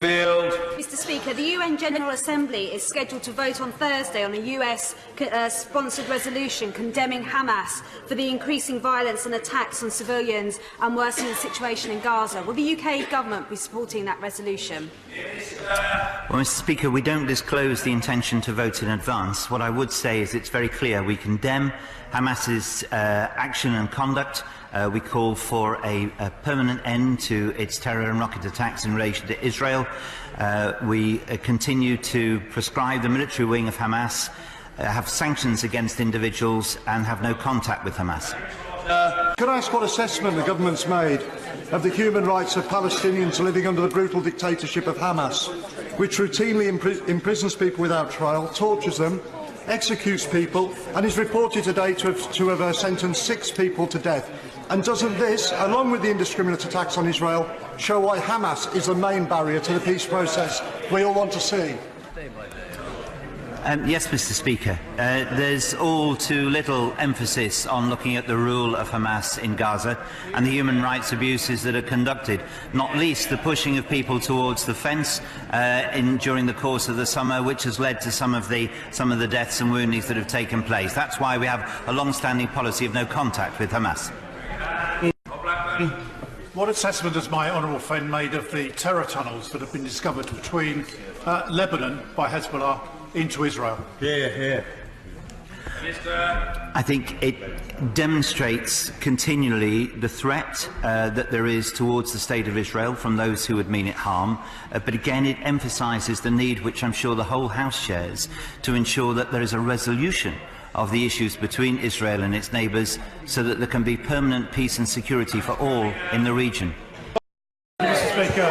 Mr. Speaker, the UN General Assembly is scheduled to vote on Thursday on a US-sponsored resolution condemning Hamas for the increasing violence and attacks on civilians and worsening the situation in Gaza. Will the UK government be supporting that resolution? Well, Mr. Speaker, we don't disclose the intention to vote in advance. What I would say is it's very clear. We condemn Hamas's action and conduct. We call for a permanent end to its terror and rocket attacks in relation to Israel. We continue to prescribe the military wing of Hamas, have sanctions against individuals and have no contact with Hamas. Could I ask what assessment the government's made of the human rights of Palestinians living under the brutal dictatorship of Hamas, which routinely imprisons people without trial, tortures them, executes people and is reported today to have sentenced 6 people to death? And doesn't this, along with the indiscriminate attacks on Israel, show why Hamas is the main barrier to the peace process we all want to see? Yes, Mr. Speaker. There's all too little emphasis on looking at the rule of Hamas in Gaza and the human rights abuses that are conducted, not least the pushing of people towards the fence during the course of the summer, which has led to some of the deaths and woundings that have taken place. That's why we have a long-standing policy of no contact with Hamas. What assessment has my honourable friend made of the terror tunnels that have been discovered between Lebanon by Hezbollah into Israel? I think it demonstrates continually the threat that there is towards the State of Israel from those who would mean it harm. But again, it emphasises the need, which I'm sure the whole House shares, to ensure that there is a resolution of the issues between Israel and its neighbours so that there can be permanent peace and security for all in the region. Mr. Speaker,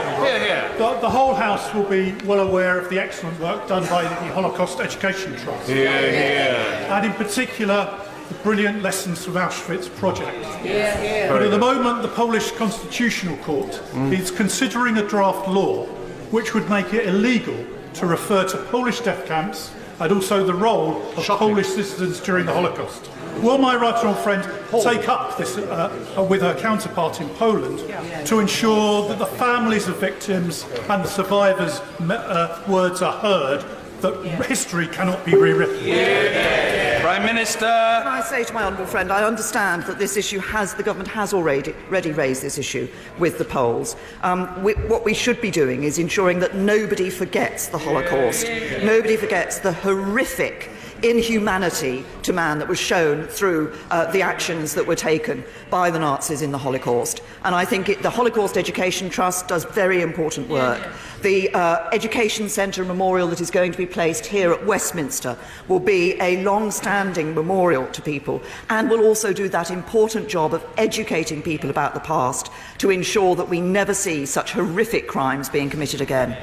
the whole House will be well aware of the excellent work done by the Holocaust Educational Trust. And in particular, the brilliant Lessons from Auschwitz project. But at the moment, the Polish Constitutional Court is considering a draft law which would make it illegal to refer to Polish death camps and also the role of Polish citizens during the Holocaust. Will my right honourable friend take up this with her counterpart in Poland to ensure that the families of victims and the survivors' words are heard, that history cannot be rewritten? Prime Minister. Can I say to my honourable friend, I understand that this issue the government has already raised this issue with the Poles. What we should be doing is ensuring that nobody forgets the Holocaust, nobody forgets the horrific inhumanity to man that was shown through the actions that were taken by the Nazis in the Holocaust. And I think the Holocaust Education Trust does very important work. The Education Centre Memorial that is going to be placed here at Westminster will be a long-standing memorial to people and will also do that important job of educating people about the past to ensure that we never see such horrific crimes being committed again.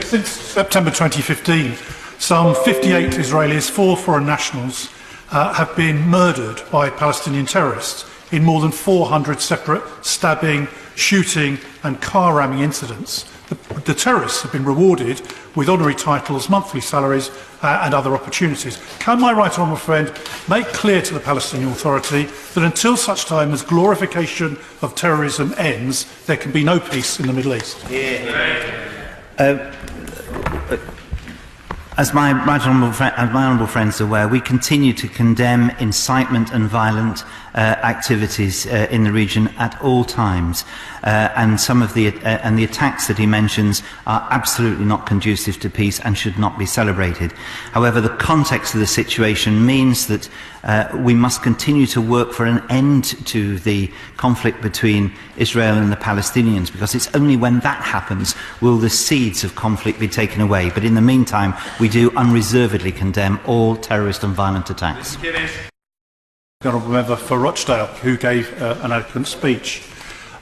Since September 2015, some 58 Israelis, 4 foreign nationals, have been murdered by Palestinian terrorists in more than 400 separate stabbing, shooting and car ramming incidents. The terrorists have been rewarded with honorary titles, monthly salaries and other opportunities. Can my right honourable friend make clear to the Palestinian Authority that until such time as glorification of terrorism ends, there can be no peace in the Middle East? As my honourable friends are aware, we continue to condemn incitement and violent activities in the region at all times, and some of the attacks that he mentions are absolutely not conducive to peace and should not be celebrated. However, the context of the situation means that we must continue to work for an end to the conflict between Israel and the Palestinians, because it's only when that happens will the seeds of conflict be taken away. But in the meantime, we do unreservedly condemn all terrorist and violent attacks. The honourable member for Rochdale, who gave an eloquent speech.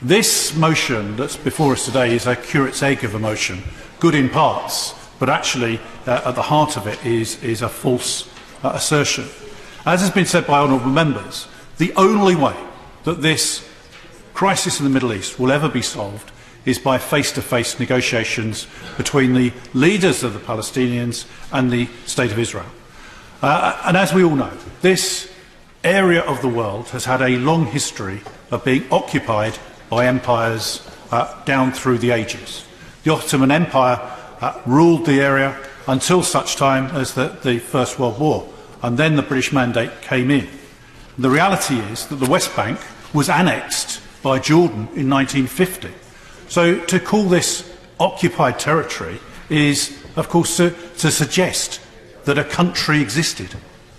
This motion that's before us today is a curate's egg of a motion, good in parts, but actually at the heart of it is a false assertion. As has been said by honourable members, the only way that this crisis in the Middle East will ever be solved is by face-to-face negotiations between the leaders of the Palestinians and the State of Israel. And as we all know, this area of the world has had a long history of being occupied by empires down through the ages. The Ottoman Empire ruled the area until such time as the First World War, and then the British Mandate came in. The reality is that the West Bank was annexed by Jordan in 1950. So to call this occupied territory is, of course, to suggest that a country existed,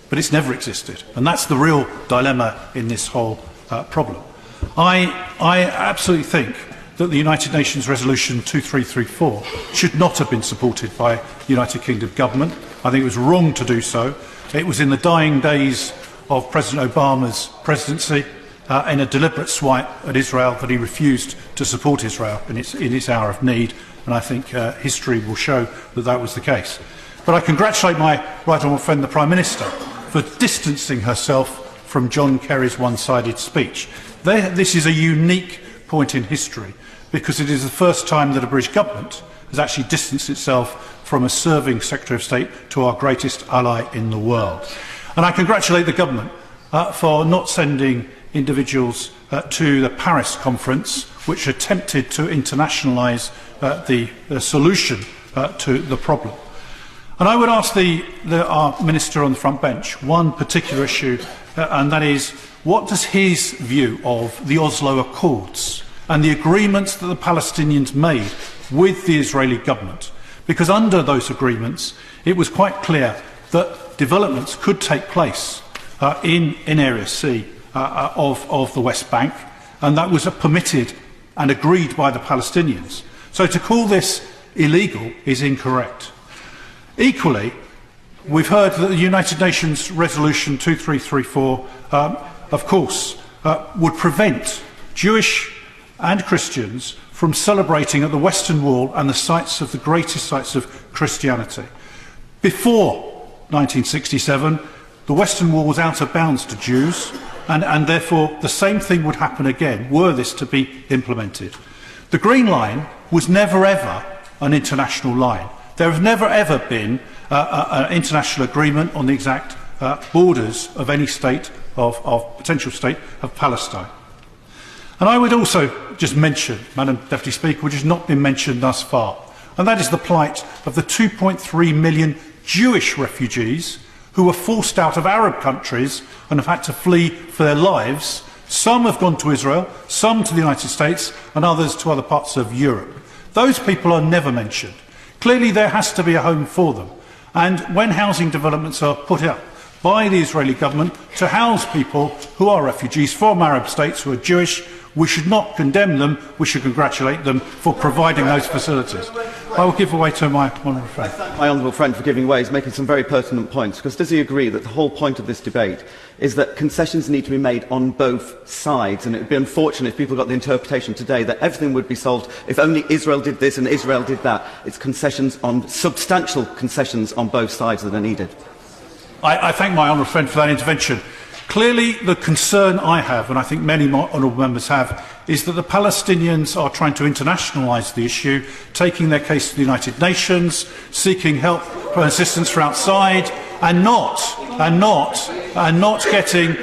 but it's never existed. And that's the real dilemma in this whole problem. I absolutely think that the United Nations Resolution 2334 should not have been supported by the United Kingdom government. I think it was wrong to do so. It was in the dying days of President Obama's presidency, in a deliberate swipe at Israel, that he refused to support Israel in its hour of need, and I think history will show that that was the case. But I congratulate my right honourable friend, the Prime Minister, for distancing herself from John Kerry's one-sided speech. This is a unique point in history, because it is the first time that a British government has actually distanced itself from a serving Secretary of State to our greatest ally in the world. And I congratulate the government for not sending individuals to the Paris conference, which attempted to internationalise the solution to the problem. And I would ask our Minister on the front bench one particular issue, and that is, what does his view of the Oslo Accords and the agreements that the Palestinians made with the Israeli government? Because under those agreements, it was quite clear that developments could take place in Area C of the West Bank, and that was permitted and agreed by the Palestinians. So to call this illegal is incorrect. Equally, we've heard that the United Nations Resolution 2334, of course, would prevent Jewish and Christians from celebrating at the Western Wall and the sites of the greatest sites of Christianity. Before 1967, the Western Wall was out of bounds to Jews, and therefore the same thing would happen again were this to be implemented. The Green Line was never ever an international line. There have never ever been an international agreement on the exact borders of any state, of potential state of Palestine. And I would also just mention, Madam Deputy Speaker, which has not been mentioned thus far, and that is the plight of the 2.3 million Jewish refugees who were forced out of Arab countries and have had to flee for their lives. Some have gone to Israel, some to the United States, and others to other parts of Europe. Those people are never mentioned. Clearly there has to be a home for them. And when housing developments are put up by the Israeli government to house people who are refugees from Arab states who are Jewish, we should not condemn them, we should congratulate them for providing those facilities. I will give way to my honourable friend. I thank my honourable friend for giving way. He's making some very pertinent points, because does he agree that the whole point of this debate is that concessions need to be made on both sides, and it would be unfortunate if people got the interpretation today that everything would be solved if only Israel did this and Israel did that. It's concessions on, substantial concessions on both sides that are needed. I thank my honourable friend for that intervention. Clearly, the concern I have, and I think many honourable members have, is that the Palestinians are trying to internationalise the issue, taking their case to the United Nations, seeking help and assistance from outside, and not getting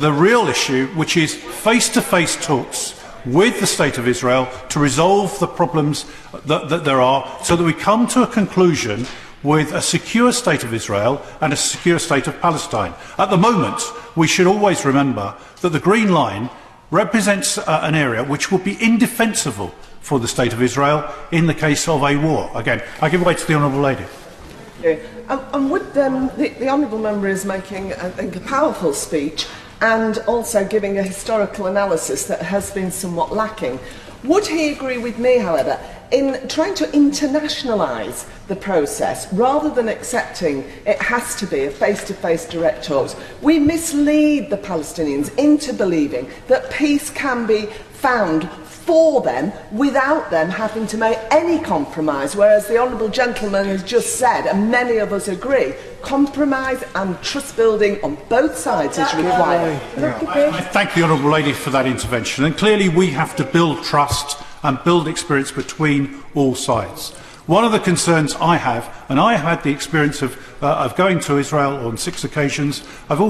the real issue, which is face-to-face talks with the State of Israel to resolve the problems that there are, so that we come to a conclusion with a secure state of Israel and a secure state of Palestine. At the moment, we should always remember that the Green Line represents an area which would be indefensible for the state of Israel in the case of a war. Again, I give way to the honourable lady. And would the honourable member is making, I think, a powerful speech and also giving a historical analysis that has been somewhat lacking. Would he agree with me, however, in trying to internationalise the process rather than accepting it has to be a face-to-face direct talks? We mislead the Palestinians into believing that peace can be found for them without them having to make any compromise, whereas the honourable gentleman has just said, and many of us agree, compromise and trust building on both sides is required. I thank the honourable lady for that intervention, and clearly we have to build trust and build experience between all sides. One of the concerns I have, and I have had the experience of going to Israel on 6 occasions, I've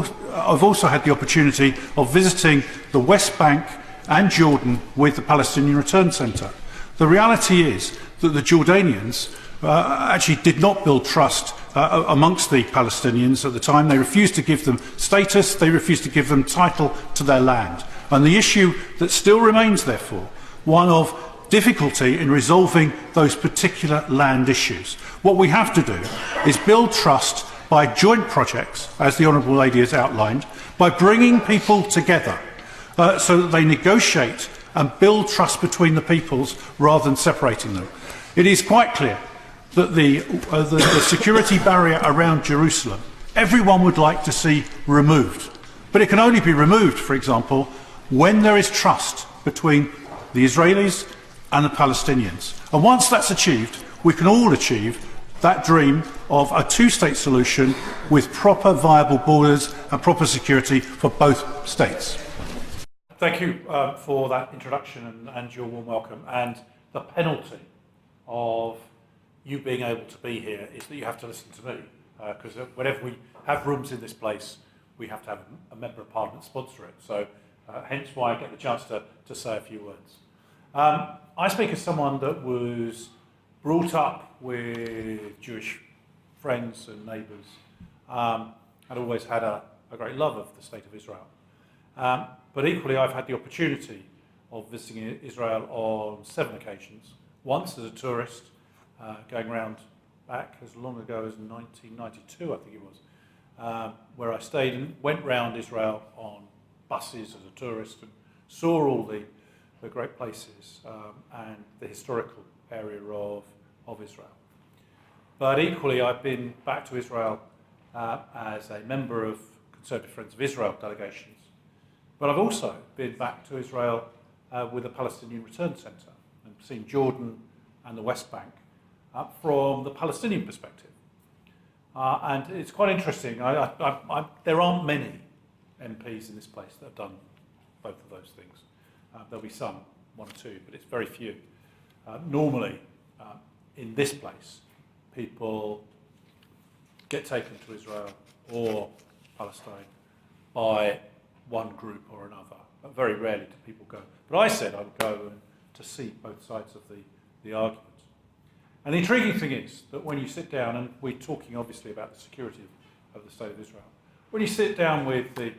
also had the opportunity of visiting the West Bank and Jordan with the Palestinian Return Centre. The reality is that the Jordanians actually did not build trust amongst the Palestinians at the time. They refused to give them status, they refused to give them title to their land. And the issue that still remains, therefore, one of difficulty in resolving those particular land issues. What we have to do is build trust by joint projects, as the Honourable Lady has outlined, by bringing people together so that they negotiate and build trust between the peoples rather than separating them. It is quite clear that the security barrier around Jerusalem, everyone would like to see removed. But it can only be removed, for example, when there is trust between the Israelis and the Palestinians. And once that's achieved, we can all achieve that dream of a two-state solution with proper viable borders and proper security for both states. Thank you for that introduction and your warm welcome. And the penalty of you being able to be here is that you have to listen to me, because whenever we have rooms in this place, we have to have a Member of Parliament sponsor it. So hence why I get the chance to say a few words. I speak as someone that was brought up with Jewish friends and neighbours, and always had a great love of the State of Israel. But equally, I've had the opportunity of visiting Israel on 7 occasions. Once as a tourist, going around back as long ago as 1992, I think it was, where I stayed and went round Israel on buses as a tourist and saw all the great places and the historical area of Israel. But equally, I've been back to Israel as a member of Conservative Friends of Israel delegations. But I've also been back to Israel with the Palestinian Return Centre and seen Jordan and the West Bank from the Palestinian perspective. And it's quite interesting. There aren't many MPs in this place that have done both of those things. There'll be some, 1 or 2, but it's very few. Normally, in this place, people get taken to Israel or Palestine by one group or another. But very rarely do people go. But I said I would go to see both sides of the argument. And the intriguing thing is that when you sit down, and we're talking obviously about the security of the State of Israel, when you sit down with the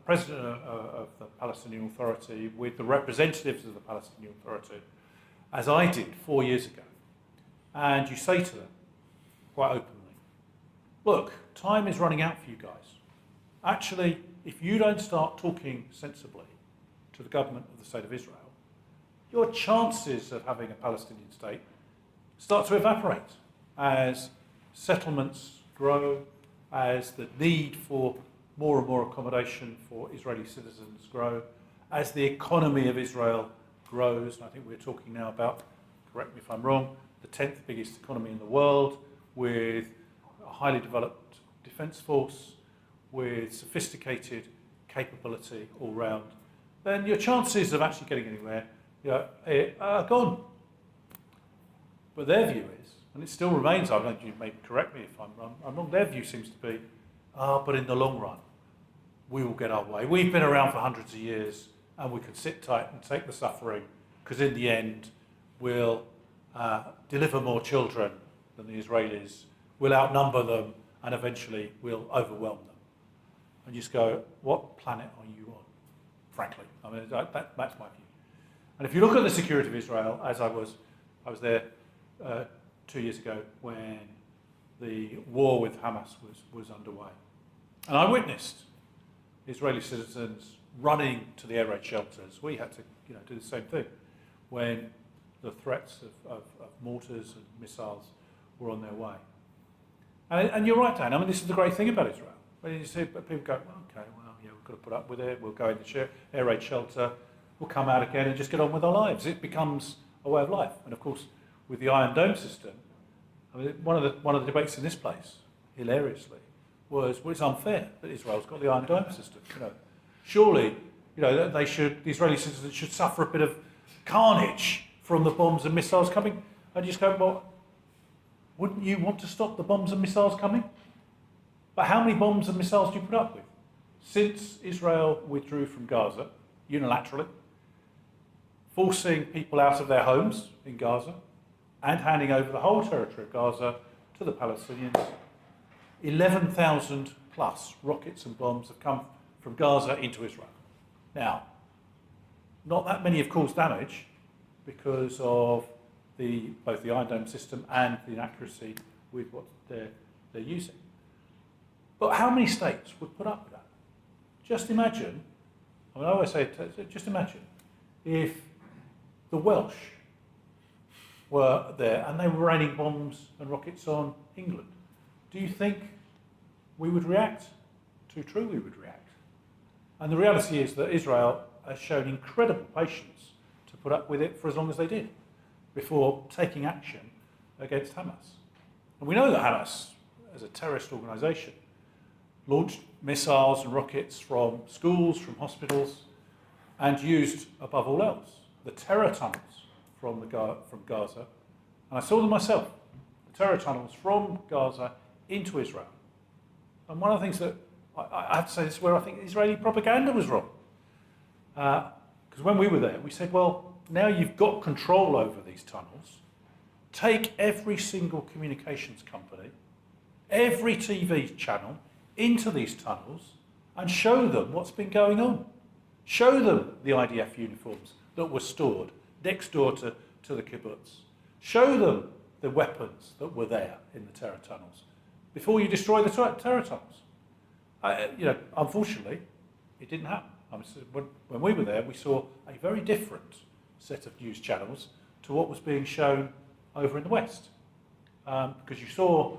President of the Palestinian Authority, with the representatives of the Palestinian Authority, as I did 4 years ago, and you say to them, quite openly, look, time is running out for you guys. Actually, if you don't start talking sensibly to the government of the State of Israel, your chances of having a Palestinian state start to evaporate as settlements grow, as the need for more and more accommodation for Israeli citizens grow, as the economy of Israel grows. And I think we're talking now about, correct me if I'm wrong, the 10th biggest economy in the world, with a highly developed defence force, with sophisticated capability all round, then your chances of actually getting anywhere are gone. But their view is, and it still remains, I don't know, you may correct me if I'm wrong, their view seems to be, but in the long run, we will get our way. We've been around for hundreds of years, and we can sit tight and take the suffering, because in the end, we'll deliver more children than the Israelis, we'll outnumber them, and eventually we'll overwhelm them. And you just go, what planet are you on? Frankly, I mean, that's my view. And if you look at the security of Israel, as I was there 2 years ago when the war with Hamas was underway, and I witnessed Israeli citizens running to the air raid shelters. We had to, do the same thing when the threats of mortars and missiles were on their way. And you're right, Dan. I mean, this is the great thing about Israel. When you see people go, okay, well, yeah, we've got to put up with it. We'll go in the air raid shelter. We'll come out again and just get on with our lives. It becomes a way of life. And of course, with the Iron Dome system, I mean, one of the debates in this place, hilariously, was, well, it's unfair that Israel's got the Iron Dome system. Surely, the Israeli citizens should suffer a bit of carnage from the bombs and missiles coming. And you just go, well, wouldn't you want to stop the bombs and missiles coming? But how many bombs and missiles do you put up with? Since Israel withdrew from Gaza unilaterally, forcing people out of their homes in Gaza and handing over the whole territory of Gaza to the Palestinians. 11,000 plus rockets and bombs have come from Gaza into Israel. Now, not that many have caused damage because of both the Iron Dome system and the inaccuracy with what they're using. But how many states would put up with that? Just imagine, I always say, just imagine if the Welsh were there and they were raining bombs and rockets on England. Do you think we would react? Too true we would react. And the reality is that Israel has shown incredible patience to put up with it for as long as they did before taking action against Hamas. And we know that Hamas, as a terrorist organisation, launched missiles and rockets from schools, from hospitals, and used, above all else, the terror tunnels from Gaza. And I saw them myself, the terror tunnels from Gaza into Israel. And one of the things that I have to say, this is where I think Israeli propaganda was wrong. Because when we were there, we said, well, now you've got control over these tunnels. Take every single communications company, every TV channel into these tunnels and show them what's been going on. Show them the IDF uniforms that were stored next door to the kibbutz. Show them the weapons that were there in the terror tunnels before you destroy the terror tunnels. Unfortunately, it didn't happen. When we were there, we saw a very different set of news channels to what was being shown over in the West. Because you saw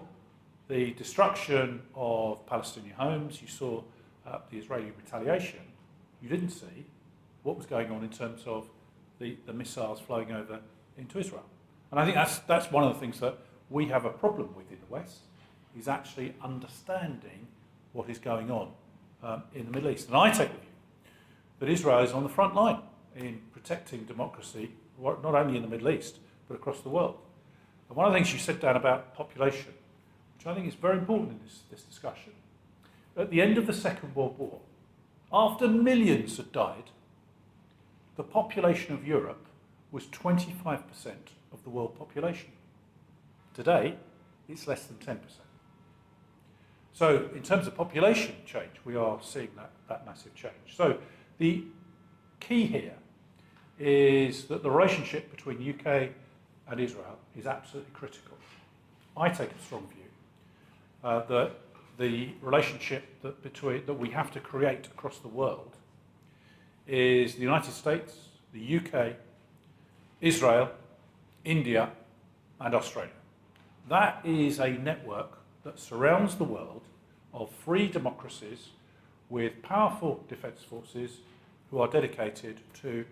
the destruction of Palestinian homes, you saw the Israeli retaliation, you didn't see what was going on in terms of the missiles flowing over into Israel. And I think that's one of the things that we have a problem with in the West, is actually understanding what is going on in the Middle East. And I take the view that Israel is on the front line in protecting democracy, not only in the Middle East, but across the world. And one of the things you said, Dan, about population, which I think is very important in this discussion, at the end of the Second World War, after millions had died, the population of Europe was 25% of the world population. Today, it's less than 10%. So in terms of population change, we are seeing that massive change. So the key here is that the relationship between UK and Israel is absolutely critical. I take a strong view that the relationship that we have to create across the world is the United States, the UK, Israel, India, and Australia. That is a network that surrounds the world of free democracies with powerful defence forces who are dedicated to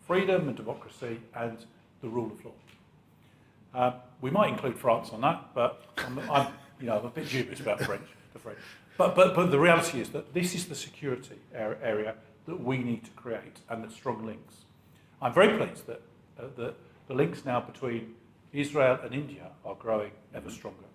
freedom and democracy and the rule of law. We might include France on that, but I'm a bit dubious about the French. But the reality is that this is the security area that we need to create, and the strong links. I'm very pleased that the links now between Israel and India are growing ever stronger,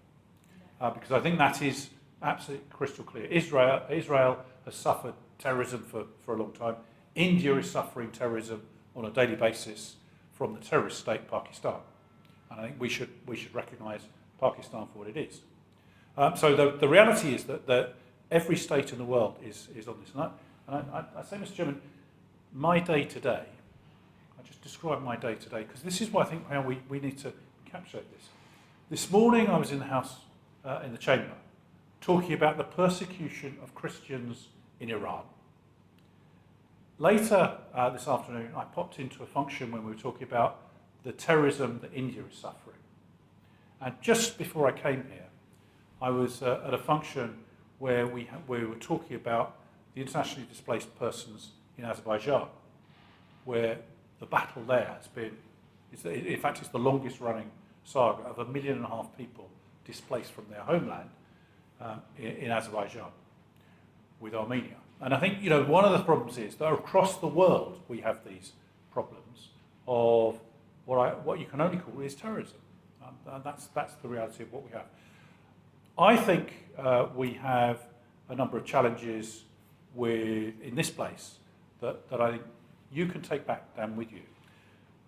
because I think that is absolutely crystal clear. Israel has suffered terrorism for a long time. India is suffering terrorism on a daily basis from the terrorist state Pakistan, and I think we should recognise Pakistan for what it is. So the reality is that every state in the world is on this. And I say, Mr. Chairman, my day today, I just describe my day today, because this is what I think how we need to encapsulate this. This morning I was in the House, in the chamber, talking about the persecution of Christians in Iran. Later this afternoon, I popped into a function when we were talking about the terrorism that India is suffering. And just before I came here, I was at a function where we were talking about the internationally displaced persons in Azerbaijan, where the battle there has been, in fact, it's the longest running saga of 1.5 million people displaced from their homeland in Azerbaijan with Armenia. And I think, one of the problems is that across the world we have these problems of what you can only call is terrorism. And that's the reality of what we have. I think we have a number of challenges in this place that I think you can take back, Dan, with you.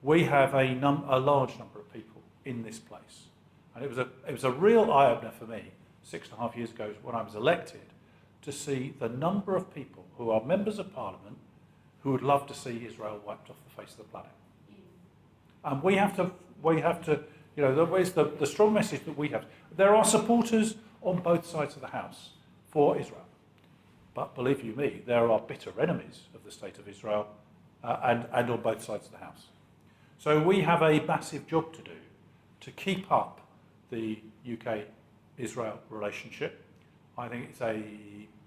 we have a large number of people in this place. And it was a real eye-opener for me 6.5 years ago when I was elected to see the number of people who are members of Parliament who would love to see Israel wiped off the face of the planet. And we have to, you know, the strong message that we have. There are supporters on both sides of the House for Israel. But believe you me, there are bitter enemies of the State of Israel and on both sides of the House. So we have a massive job to do to keep up the UK-Israel relationship. I think it's a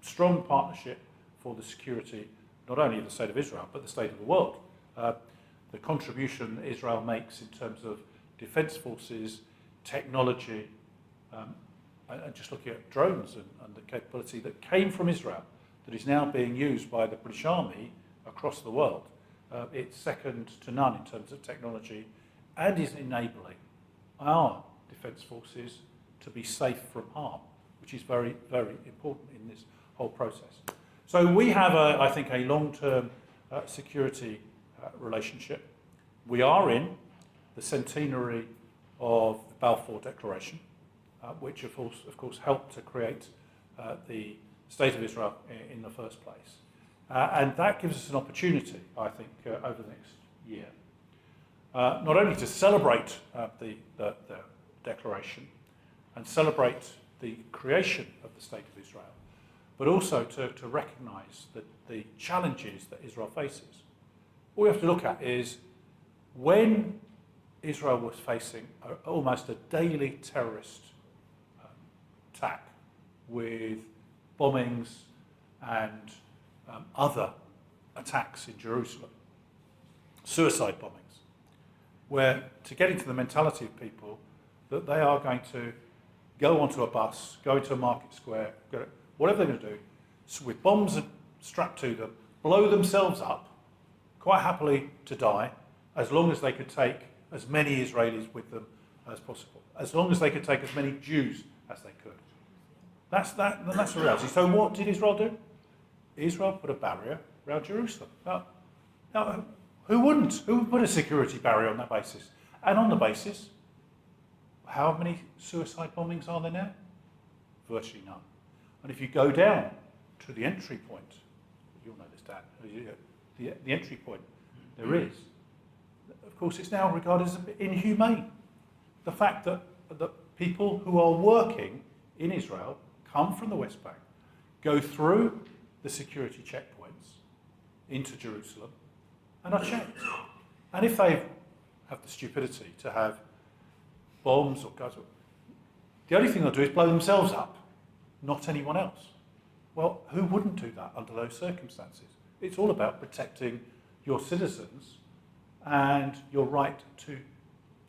strong partnership for the security, not only of the State of Israel, but the state of the world. The contribution Israel makes in terms of defence forces, technology, and just looking at drones and the capability that came from Israel, that is now being used by the British Army across the world. It's second to none in terms of technology and is enabling our defence forces to be safe from harm, which is very, very important in this whole process. So we have, I think, a long-term security relationship. We are in the centenary of the Balfour Declaration, which of course helped to create the State of Israel in the first place. And that gives us an opportunity, I think, over the next year, not only to celebrate the declaration and celebrate the creation of the State of Israel, but also to recognise that the challenges that Israel faces. All we have to look at is when Israel was facing almost a daily terrorist attack with bombings and other attacks in Jerusalem, suicide bombings, where to get into the mentality of people that they are going to go onto a bus, go into a market square, whatever they're going to do, with bombs strapped to them, blow themselves up, quite happily to die, as long as they could take as many Israelis with them as possible, as long as they could take as many Jews as they could. That's the reality. So what did Israel do? Israel put a barrier around Jerusalem. Now, who wouldn't? Who would put a security barrier on that basis? And on the basis, how many suicide bombings are there now? Virtually none. And if you go down to the entry point, you'll know this, Dan, the entry point there is, of course, it's now regarded as a bit inhumane. The fact that people who are working in Israel come from the West Bank, go through the security checkpoints into Jerusalem and are checked. And if they have the stupidity to have bombs or guns, the only thing they'll do is blow themselves up, not anyone else. Well, who wouldn't do that under those circumstances? It's all about protecting your citizens and your right to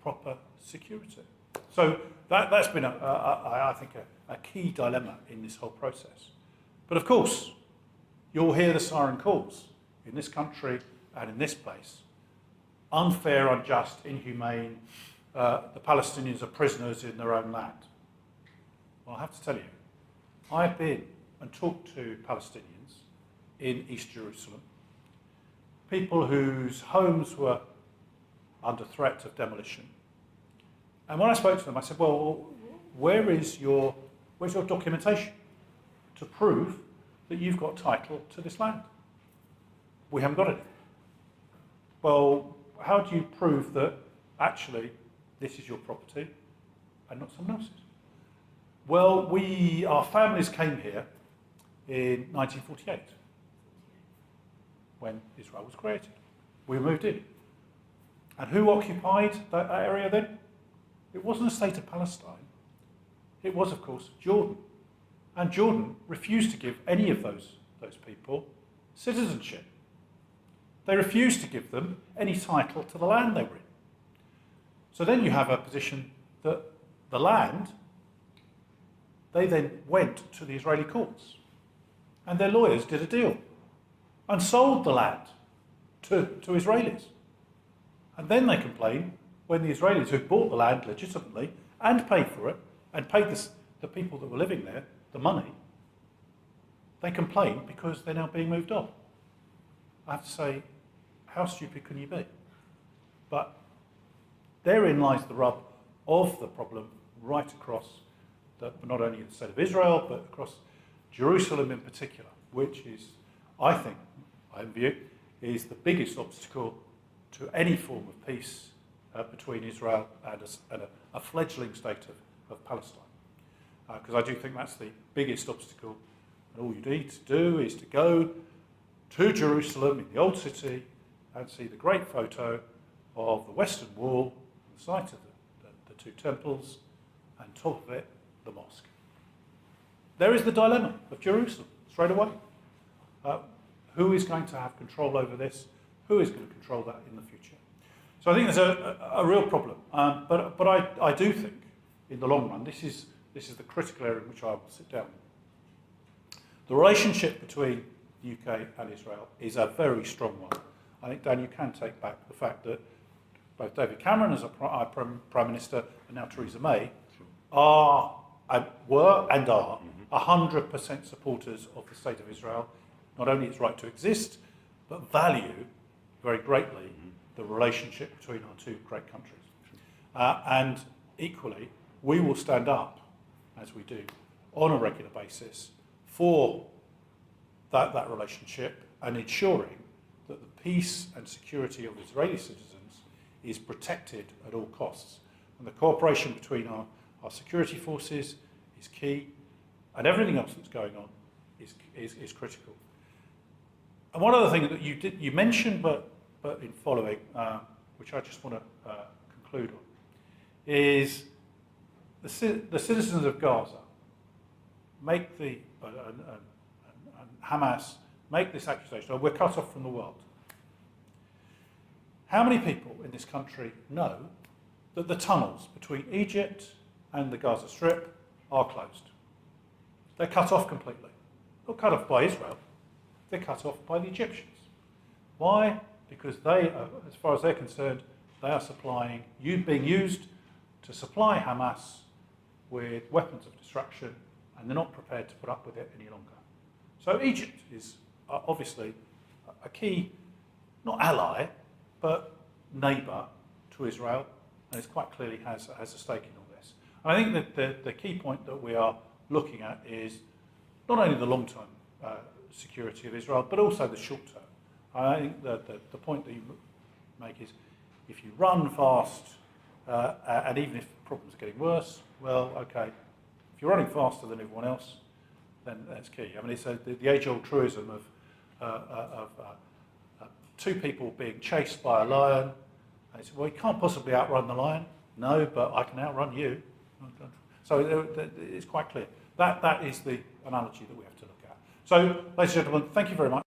proper security. So that's been, I think, a key dilemma in this whole process. But of course, you'll hear the siren calls in this country and in this place. Unfair, unjust, inhumane, the Palestinians are prisoners in their own land. Well, I have to tell you, I've been and talked to Palestinians in East Jerusalem, people whose homes were under threat of demolition. And when I spoke to them, I said, well, where's your documentation to prove that you've got title to this land? We haven't got it. Well, how do you prove that actually this is your property and not someone else's? Well, our families came here in 1948 when Israel was created. We moved in. And who occupied that area then? It wasn't the state of Palestine. It was, of course, Jordan. And Jordan refused to give any of those people citizenship. They refused to give them any title to the land they were in. So then you have a position that the land, they then went to the Israeli courts. And their lawyers did a deal and sold the land to Israelis. And then they complain when the Israelis who bought the land legitimately and paid for it and paid the people that were living there the money, they complain because they're now being moved on. I have to say, how stupid can you be? But therein lies the rub of the problem right across not only the state of Israel, but across Jerusalem in particular, which is, I think, I view, is the biggest obstacle to any form of peace between Israel and a fledgling state of Palestine. Because I do think that's the biggest obstacle, and all you need to do is to go to Jerusalem in the Old City and see the great photo of the Western Wall, the site of the two temples, and top of it, the mosque. There is the dilemma of Jerusalem, straight away. Who is going to have control over this? Who is going to control that in the future? So I think there's a real problem. But I do think, in the long run, this is the critical area in which I will sit down. The relationship between the UK and Israel is a very strong one. I think, Dan, you can take back the fact that both David Cameron as our Prime Minister and now Theresa May were 100% supporters of the State of Israel, not only its right to exist, but value very greatly the relationship between our two great countries. And equally, we will stand up, as we do, on a regular basis for that relationship and ensuring that the peace and security of Israeli citizens is protected at all costs. And the cooperation between our security forces is key, and everything else that's going on is critical. And one other thing that you mentioned, but in following, which I just want to conclude on, is the citizens of Gaza make and Hamas make this accusation, oh, we're cut off from the world. How many people in this country know that the tunnels between Egypt and the Gaza Strip are closed? They're cut off completely. Not cut off by Israel, they're cut off by the Egyptians. Why? Because they, as far as they're concerned, they are being used to supply Hamas with weapons of destruction, and they're not prepared to put up with it any longer. So Egypt is obviously a key, not ally, but neighbour to Israel, and it quite clearly has a stake in all this. And I think that the key point that we are looking at is not only the long-term security of Israel, but also the short-term. I think that the point that you make is, if you run fast, and even if problems are getting worse, well, okay, if you're running faster than everyone else, then that's key. I mean, it's the age-old truism of two people being chased by a lion. And it's, well, you can't possibly outrun the lion. No, but I can outrun you. So it's quite clear. That is the analogy that we have to look at. So, ladies and gentlemen, thank you very much.